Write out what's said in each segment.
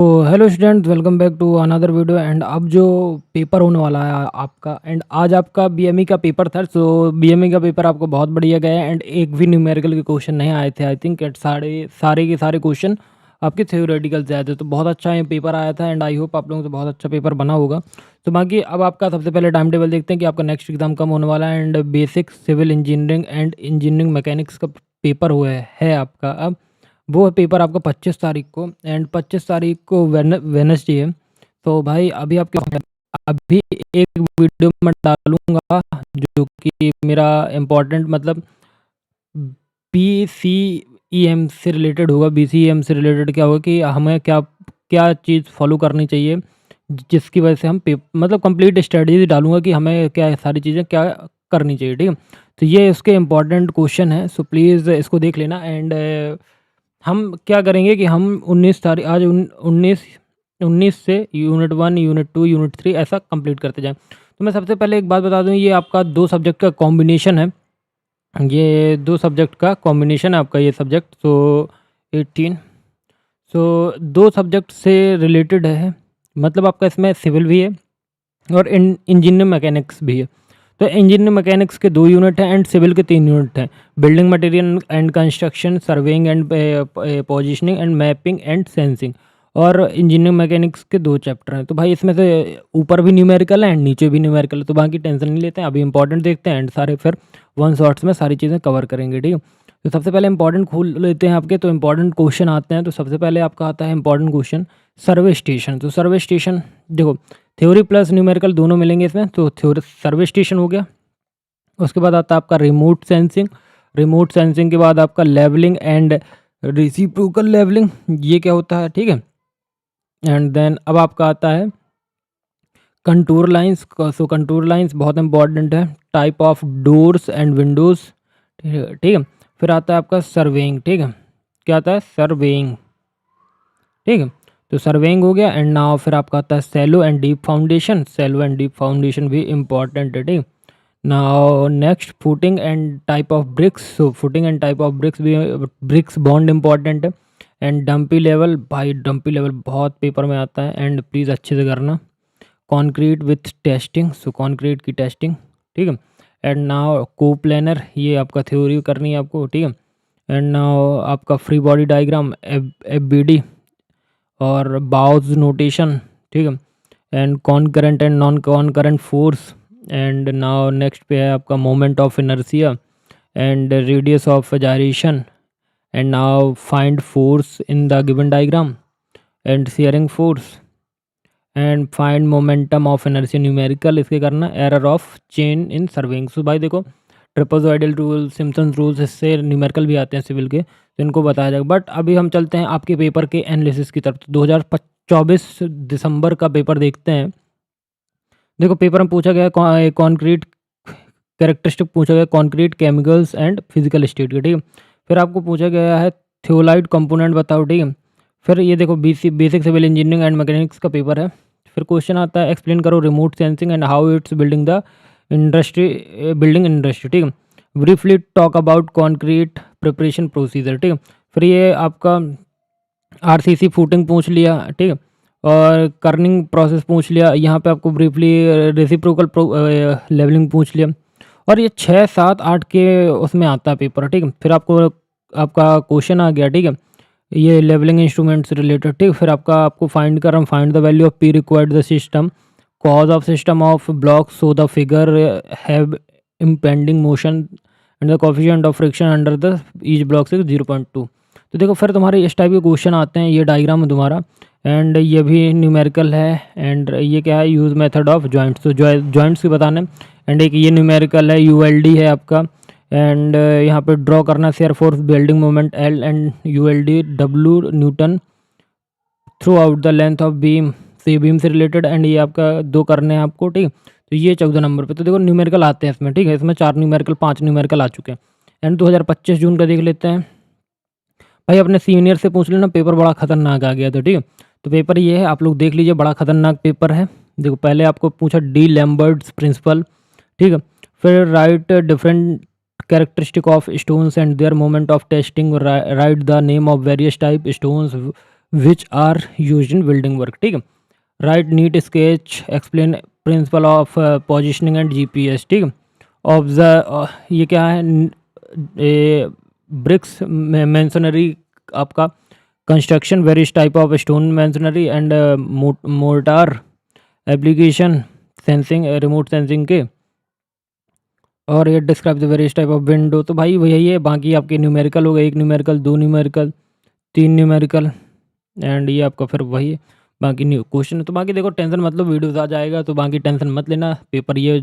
तो hello student, welcome back to another video. And अब जो पेपर होने वाला है आपका, एंड आज आपका बीएमई का पेपर था। सो बीएमई का पेपर आपको बहुत बढ़िया गया है एंड एक भी न्यूमेरिकल के क्वेश्चन नहीं आए थे। आई थिंक सारे सारे के सारे क्वेश्चन आपके थ्योरेटिकल से आए थे। तो बहुत अच्छा ये पेपर आया था एंड आई होप आप लोगों से बहुत अच्छा पेपर बना होगा। तो बाकी अब आपका सबसे पहले टाइम टेबल देखते हैं कि आपका नेक्स्ट एग्जाम कब होने वाला है। And basic civil engineering and engineering mechanics का पेपर हुआ है आपका। अब वो पेपर आपका 25 तारीख को, एंड 25 तारीख को वेडनेसडे है। तो भाई अभी एक वीडियो मैं डालूंगा जो कि मेरा इम्पोर्टेंट मतलब BCEM से रिलेटेड होगा। BCEM से रिलेटेड क्या होगा कि हमें क्या क्या चीज़ फॉलो करनी चाहिए, जिसकी वजह से हम मतलब कंप्लीट स्ट्रेटजी डालूंगा कि हमें क्या सारी चीज़ें क्या करनी चाहिए। ठीक है, तो ये इसके इम्पोर्टेंट क्वेश्चन है। सो प्लीज़ इसको देख लेना। एंड हम क्या करेंगे कि हम 19 तारीख आज 19 से यूनिट 1, यूनिट 2, यूनिट 3 ऐसा कंप्लीट करते जाएं। तो मैं सबसे पहले एक बात बता दूं, ये आपका 2 सब्जेक्ट का कॉम्बिनेशन है। ये 2 सब्जेक्ट का कॉम्बिनेशन है आपका ये सब्जेक्ट। तो 18 सो 2 सब्जेक्ट से रिलेटेड है। मतलब आपका इसमें सिविल भी है और इंजीनियरिंग मैकेनिक्स भी है। तो इंजीनियरिंग मैकेनिक्स के 2 यूनिट हैं एंड सिविल के 3 यूनिट हैं। Building material and construction, surveying and positioning and mapping and sensing. और इंजीनियरिंग मैकेनिक्स के 2 चैप्टर हैं। तो भाई इसमें से ऊपर भी न्यूमेरिकल है एंड नीचे भी न्यूमेरिकल है। तो बाकी टेंशन नहीं लेते हैं, अभी इंपॉर्टेंट देखते हैं एंड सारे फिर वन शॉट्स में सारी चीज़ें कवर करेंगे। ठीक है, तो सबसे पहले इंपॉर्टेंट खोल लेते हैं आपके। तो इंपॉर्टेंट क्वेश्चन आते हैं। तो सबसे पहले आपका आता है इंपॉर्टेंट क्वेश्चन सर्वे स्टेशन। तो सर्वे स्टेशन देखो, थ्योरी प्लस न्यूमेरिकल दोनों मिलेंगे इसमें। तो थ्योरी सर्वे स्टेशन हो गया। उसके बाद आता है आपका रिमोट सेंसिंग। रिमोट सेंसिंग के बाद आपका लेवलिंग एंड रिसिप्रोकल लेवलिंग, ये क्या होता है। ठीक है, एंड देन अब आपका आता है कंटूर लाइंस। सो कंटूर लाइंस बहुत इंपॉर्टेंट है। Type of doors and Windows. ठीक है, ठीक है। फिर आता है आपका सर्वेइंग। ठीक है, क्या आता है, सर्वेइंग। ठीक है, तो सर्वेइंग हो गया। एंड नाउ फिर आपका आता है shallow and deep foundation. Shallow and deep foundation भी इंपॉर्टेंट है। ठीक, now next footing and type of bricks. So footing and type of bricks भी, ब्रिक्स बॉन्ड इंपॉर्टेंट है। एंड डंपी लेवल, भाई डंपी लेवल बहुत पेपर में आता है एंड प्लीज़ अच्छे से करना। Concrete with testing, so concrete की टेस्टिंग। ठीक है, एंड नाउ को प्लानर, ये आपका थ्योरी करनी है आपको। ठीक है, एंड नाउ आपका फ्री बॉडी डायग्राम, FBD और बाउज नोटेशन। ठीक है, and concurrent and non concurrent force. And now next पे है आपका moment of inertia and radius of gyration. And now find force in the given diagram and shearing force and find momentum of inertia numerical इसके करना। Error of chain in surveying. So भाई देखो, trapezoidal rule, Simpson rules, इससे numerical भी आते हैं civil के, तो इनको बताया जाएगा। बट अभी हम चलते हैं आपके पेपर के एनालिसिस की तरफ। तो 2024 दिसंबर का पेपर देखते हैं। देखो पेपर में पूछा गया है कॉन्क्रीट कैरेक्टरिस्टिक, पूछा गया concrete chemicals and physical state के। ठीक है, फिर आपको पूछा गया है थियोलाइट कंपोनेंट बताओ। ठीक है, फिर ये देखो basic civil engineering and mechanics का पेपर है। फिर क्वेश्चन आता है एक्सप्लेन करो remote sensing and how it's building the building industry. ठीक है, briefly talk about concrete preparation procedure. ठीक है, फिर ये आपका RCC फूटिंग पूछ लिया। ठीक है, और कर्निंग प्रोसेस पूछ लिया। यहाँ पे आपको ब्रीफली रेसिप्रोकल लेवलिंग पूछ लिया। और ये 6, 7, 8 के उसमें आता है पेपर। ठीक है, फिर आपको आपका क्वेश्चन आ गया। ठीक है, ये लेवलिंग इंस्ट्रूमेंट से रिलेटेड। ठीक, फिर आपको फाइंड कर find the value of P required the system, cause of system of block, so the figure have impending motion and the coefficient of friction under the each block से 0.2। तो देखो फिर तुम्हारे इस टाइप के क्वेश्चन आते हैं। ये डायग्राम है तुम्हारा एंड ये भी न्यूमेरिकल है। एंड ये क्या है, यूज़ मेथड ऑफ जॉइंट्स। तो जॉइंट्स के बताने। एंड एक ये न्यूमेरिकल है, ULD है आपका। एंड यहाँ पे ड्रॉ करना shear force building moment L and ULD W Newton through out the length of beam, से बीम से रिलेटेड। एंड ये आपका 2 करने हैं आपको। ठीक, तो ये 14 नंबर पे। तो देखो न्यूमेरिकल आते हैं इसमें। ठीक है, इसमें 4 न्यूमेरिकल, 5 न्यूमेरिकल आ चुके हैं। एंड 2025 जून का देख लेते हैं। भाई अपने सीनियर से पूछ लेना, पेपर बड़ा खतरनाक आ गया था। ठीक है, तो पेपर ये है, आप लोग देख लीजिए, बड़ा खतरनाक पेपर है। देखो पहले आपको पूछा डी लैम्बर्ट्स प्रिंसिपल। ठीक है, फिर write different characteristic of stones and their moment of testing, write the name of various type stones which are used in building work. ठीक है, write neat sketch, explain principle of positioning and GPS. ठीक है, observe ये क्या है, bricks masonry आपका construction, various type of stone masonry and mortar application, sensing remote sensing के, और ये describe the various type of window. तो भाई वही है, बाकी आपके न्यूमेरिकल हो गए, 1 न्यूमेरिकल, 2 न्यूमेरिकल, 3 न्यूमेरिकल, एंड ये आपका फिर वही है बाकी न्यू क्वेश्चन। तो बाकी देखो टेंशन मतलब वीडियोस आ जाएगा, तो बाकी टेंशन मत लेना, पेपर ये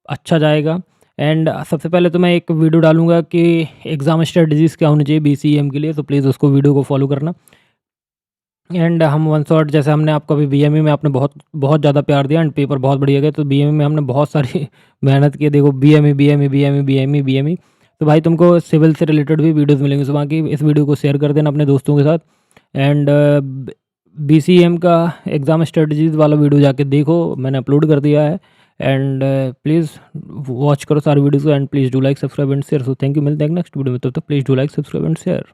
अच्छा जाएगा। एंड सबसे पहले तो मैं एक वीडियो डालूंगा कि एग्ज़ाम स्ट्रेटजीज़ क्या होनी चाहिए बीसीएम के लिए, तो प्लीज़ उसको वीडियो को फॉलो करना। एंड हम वन शॉट, जैसे हमने आपको अभी बीएमई में आपने बहुत बहुत ज़्यादा प्यार दिया एंड पेपर बहुत बढ़िया गया, तो बीएमई में हमने बहुत सारी मेहनत की। देखो BME BME BME BME BME, तो भाई तुमको सिविल से रिलेटेड भी वीडियोस मिलेंगे, तो बाकी इस वीडियो को शेयर कर देना अपने दोस्तों के साथ। एंड बीसीएम का एग्ज़ाम स्ट्रेटजीज़ वाला वीडियो जाके देखो, मैंने अपलोड कर दिया है। एंड प्लीज़ वॉच करो सारे वीडियोज़ को, and please do like subscribe and share. So thank you, मिलते हैं नेक्स्ट वीडियो में, तब तक please do like subscribe and share.